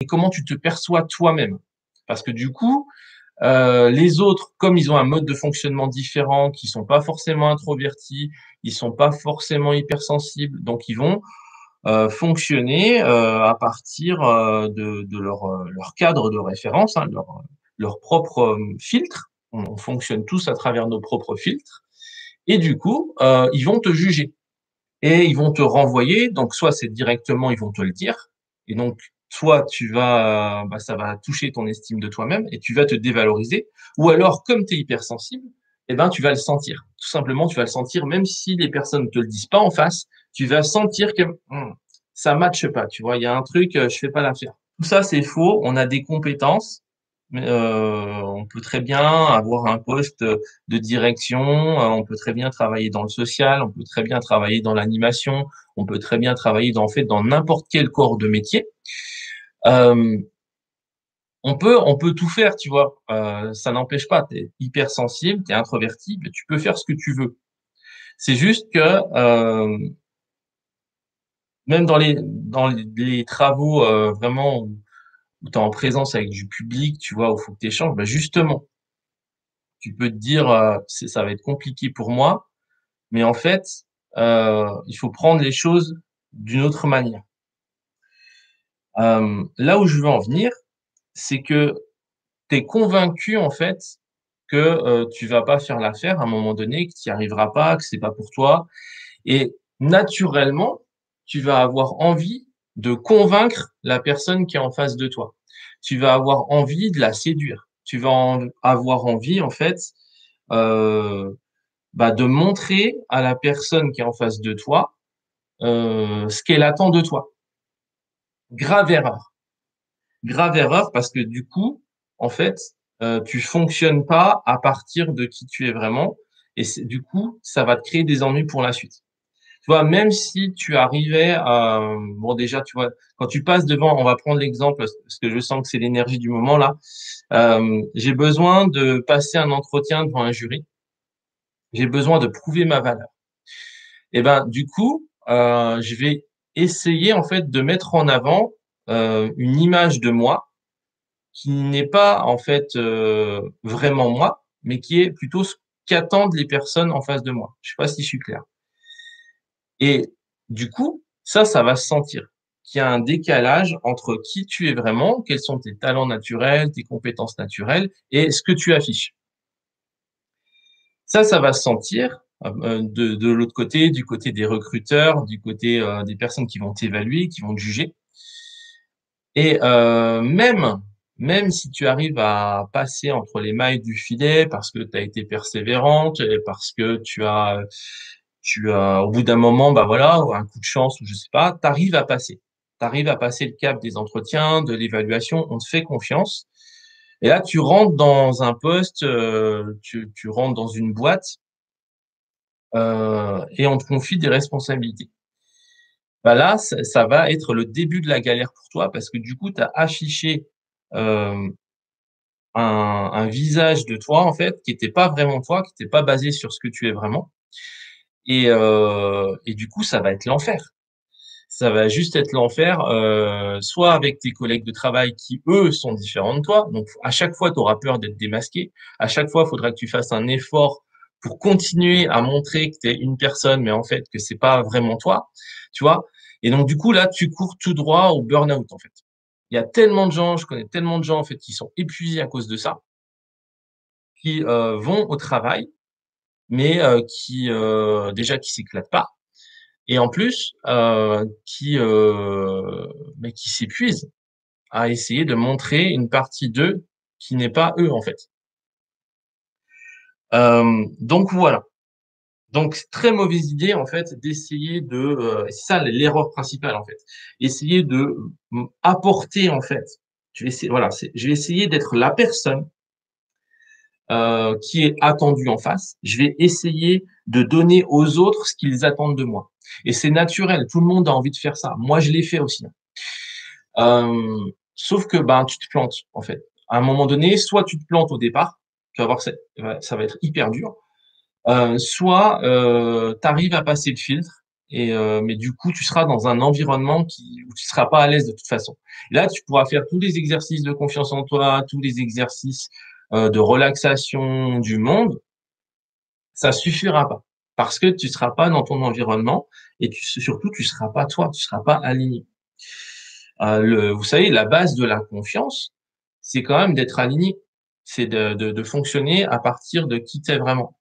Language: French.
et comment tu te perçois toi-même. Parce que du coup, les autres, comme ils ont un mode de fonctionnement différent, qui sont pas forcément introvertis, ils sont pas forcément hypersensibles, donc ils vont fonctionner à partir de leur cadre de référence, hein, leur propre filtre. On fonctionne tous à travers nos propres filtres. Et du coup, ils vont te juger et ils vont te renvoyer. Donc, soit c'est directement, ils vont te le dire. Et donc, soit ça va toucher ton estime de toi-même et tu vas te dévaloriser. Ou alors, comme tu es hypersensible, eh ben, tu vas le sentir. Tout simplement, tu vas le sentir, même si les personnes ne te le disent pas en face, tu vas sentir que ça matche pas. Tu vois, il y a un truc, je fais pas l'affaire. Tout ça, c'est faux. On a des compétences. Mais, on peut très bien avoir un poste de direction, on peut très bien travailler dans le social, on peut très bien travailler dans l'animation, on peut très bien travailler en fait dans n'importe quel corps de métier. Euh, on peut tout faire, tu vois. Ça n'empêche pas. T'es hypersensible, t'es introverti, mais tu peux faire ce que tu veux. C'est juste que même dans les travaux vraiment où tu es en présence avec du public, tu vois, où il faut que tu échanges, bah justement, tu peux te dire, ça va être compliqué pour moi, mais en fait, il faut prendre les choses d'une autre manière. Là où je veux en venir, c'est que tu es convaincu, en fait, que, tu vas pas faire l'affaire à un moment donné, que tu y arriveras pas, que c'est pas pour toi et naturellement, tu vas avoir envie de convaincre la personne qui est en face de toi. Tu vas avoir envie de la séduire. Tu vas avoir envie, en fait, heu de montrer à la personne qui est en face de toi, ce qu'elle attend de toi. Grave erreur. Grave erreur parce que du coup, en fait, tu fonctionnes pas à partir de qui tu es vraiment et c'est du coup, ça va te créer des ennuis pour la suite. Tu vois, même si tu arrivais à bon déjà, tu vois, quand tu passes devant on va prendre l'exemple parce que je sens que c'est l'énergie du moment là. J'ai besoin de passer un entretien devant un jury. J'ai besoin de prouver ma valeur. Et ben, du coup, je vais essayer en fait de mettre en avant une image de moi qui n'est pas en fait vraiment moi, mais qui est plutôt ce qu'attendent les personnes en face de moi. Je sais pas si je suis clair. Et du coup, ça va se sentir qu'il y a un décalage entre qui tu es vraiment, quels sont tes talents naturels, tes compétences naturelles et ce que tu affiches. Ça va se sentir de l'autre côté, du côté des recruteurs, du côté des personnes qui vont t'évaluer, qui vont te juger. Et même si tu arrives à passer entre les mailles du filet parce que tu as été persévérante et parce que au bout d'un moment, bah voilà, un coup de chance ou je sais pas, tu arrives à passer. Tu arrives à passer le cap des entretiens, de l'évaluation, on te fait confiance. Et là, tu rentres dans un poste, tu rentres dans une boîte et on te confie des responsabilités. Bah là, ça va être le début de la galère pour toi parce que du coup, tu as affiché euh, un visage de toi en fait qui n'était pas vraiment toi, qui n'était pas basé sur ce que tu es vraiment. Et du coup, ça va être l'enfer. Ça va juste être l'enfer, soit avec tes collègues de travail qui, eux, sont différents de toi. Donc, à chaque fois, tu auras peur d'être démasqué. À chaque fois, il faudra que tu fasses un effort pour continuer à montrer que tu es une personne, mais en fait, que c'est pas vraiment toi, tu vois. Et donc, du coup, là, tu cours tout droit au burn-out, en fait. Il y a tellement de gens, je connais tellement de gens, en fait, qui sont épuisés à cause de ça, qui vont au travail, mais déjà, qui s'éclatent pas et en plus, qui s'épuisent à essayer de montrer une partie d'eux qui n'est pas eux, en fait. Donc voilà. Donc très mauvaise idée, en fait, d'essayer c'est ça l'erreur principale, en fait. Essayer de, apporter, en fait, je vais essayer d'être la personne, qui est attendue en face. Je vais essayer de donner aux autres ce qu'ils attendent de moi et c'est naturel, tout le monde a envie de faire ça. Moi, je l'ai fait aussi, hein. Sauf que ben tu te plantes en fait. À un moment donné, soit tu te plantes au départ, tu vas voir ça va être hyper dur, soit tu arrives à passer le filtre mais du coup, tu seras dans un environnement où tu seras pas à l'aise de toute façon. Là, tu pourras faire tous les exercices de confiance en toi, tous les exercices, de relaxation du monde, ça suffira pas. Parce que tu seras pas dans ton environnement et surtout, tu seras pas toi, tu seras pas aligné. Vous savez, la base de la confiance, c'est quand même d'être aligné. C'est de fonctionner à partir de qui tu es vraiment.